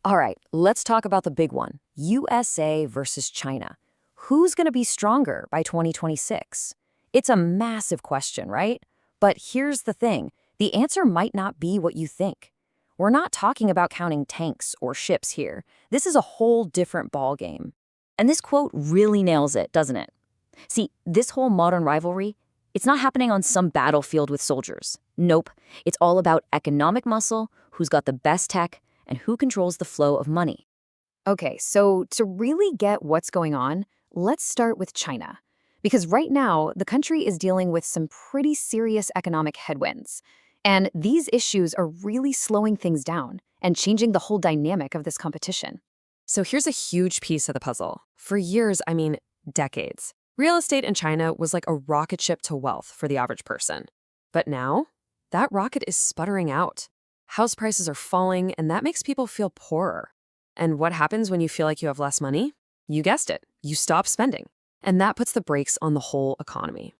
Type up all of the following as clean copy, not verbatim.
All right, let's talk about the big one, USA versus China. Who's going to be stronger by 2026? It's a massive question, right? But here's the thing, the answer might not be what you think. We're not talking about counting tanks or ships here. This is a whole different ballgame. And this quote really nails it, doesn't it? See, this whole modern rivalry, it's not happening on some battlefield with soldiers. Nope, it's all about economic muscle, who's got the best tech, and who controls the flow of money. Okay, so to really get what's going on, let's start with China. Because right now, the country is dealing with some pretty serious economic headwinds. And these issues are really slowing things down and changing the whole dynamic of this competition. So here's a huge piece of the puzzle. For years, I mean decades, real estate in China was like a rocket ship to wealth for the average person. But now, that rocket is sputtering out. House prices are falling, and that makes people feel poorer. And what happens when you feel like you have less money? You guessed it, you stop spending. And that puts the brakes on the whole economy.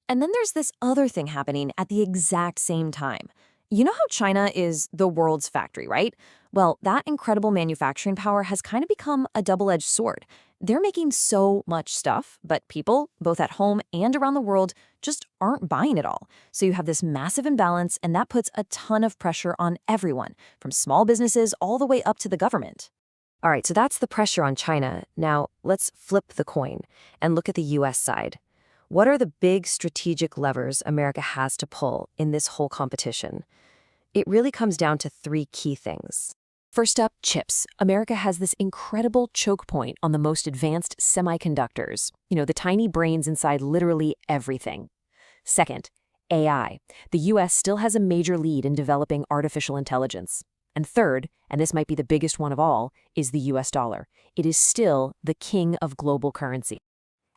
And then there's this other thing happening at the exact same time. You know how China is the world's factory, right? Well, that incredible manufacturing power has kind of become a double-edged sword. They're making so much stuff, but people, both at home and around the world, just aren't buying it all. So you have this massive imbalance, and that puts a ton of pressure on everyone, from small businesses all the way up to the government. All right, so that's the pressure on China. Now, let's flip the coin and look at the US side. What are the big strategic levers America has to pull in this whole competition? It really comes down to three key things. First up, chips. America has this incredible choke point on the most advanced semiconductors, the tiny brains inside literally everything. Second, AI. The US still has a major lead in developing artificial intelligence. And third, and this might be the biggest one of all, is the US dollar. It is still the king of global currency.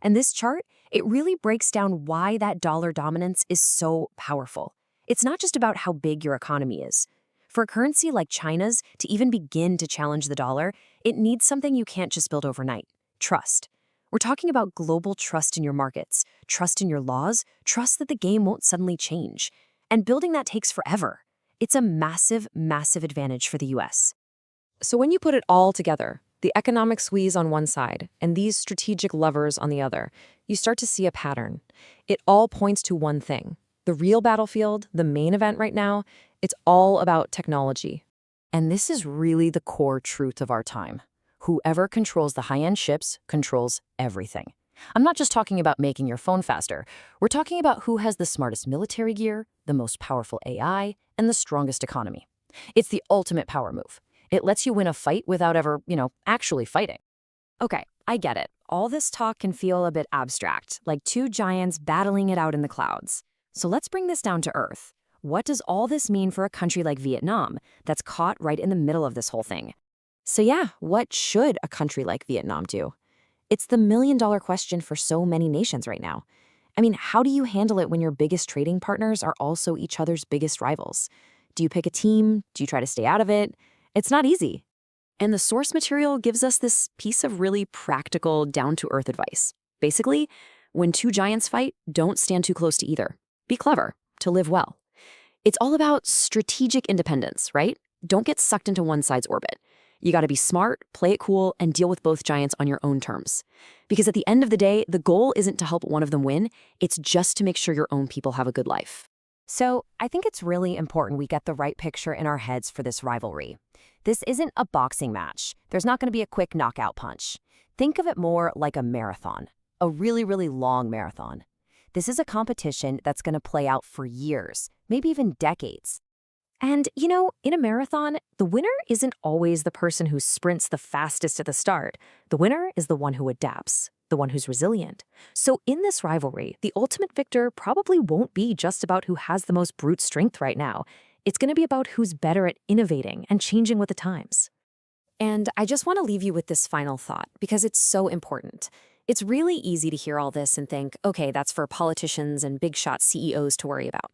And this chart, it really breaks down why that dollar dominance is so powerful. It's not just about how big your economy is. For a currency like China's to even begin to challenge the dollar, it needs something you can't just build overnight: trust. We're talking about global trust in your markets, trust in your laws, trust that the game won't suddenly change. And building that takes forever. It's a massive, massive advantage for the US. So when you put it all together, the economic squeeze on one side and these strategic levers on the other, you start to see a pattern. It all points to one thing. The real battlefield, the main event right now, it's all about technology. And this is really the core truth of our time. Whoever controls the high-end chips controls everything. I'm not just talking about making your phone faster. We're talking about who has the smartest military gear, the most powerful AI, and the strongest economy. It's the ultimate power move. It lets you win a fight without ever, actually fighting. Okay, I get it. All this talk can feel a bit abstract, like two giants battling it out in the clouds. So let's bring this down to earth. What does all this mean for a country like Vietnam that's caught right in the middle of this whole thing? So yeah, what should a country like Vietnam do? It's the million-dollar question for so many nations right now. I mean, how do you handle it when your biggest trading partners are also each other's biggest rivals? Do you pick a team? Do you try to stay out of it? It's not easy. And the source material gives us this piece of really practical, down-to-earth advice. Basically, when two giants fight, don't stand too close to either. Be clever to live well. It's all about strategic independence, right? Don't get sucked into one side's orbit. You gotta be smart, play it cool, and deal with both giants on your own terms. Because at the end of the day, the goal isn't to help one of them win, it's just to make sure your own people have a good life. So I think it's really important we get the right picture in our heads for this rivalry. This isn't a boxing match. There's not gonna be a quick knockout punch. Think of it more like a marathon, a really, really long marathon. This is a competition that's gonna play out for years, maybe even decades. And, in a marathon, the winner isn't always the person who sprints the fastest at the start. The winner is the one who adapts, the one who's resilient. So in this rivalry, the ultimate victor probably won't be just about who has the most brute strength right now. It's going to be about who's better at innovating and changing with the times. And I just want to leave you with this final thought because it's so important. It's really easy to hear all this and think, okay, that's for politicians and big shot CEOs to worry about.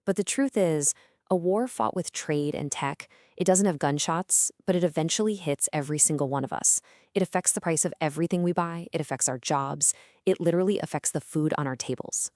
But the truth is, a war fought with trade and tech, it doesn't have gunshots, but it eventually hits every single one of us. It affects the price of everything we buy, it affects our jobs, it literally affects the food on our tables.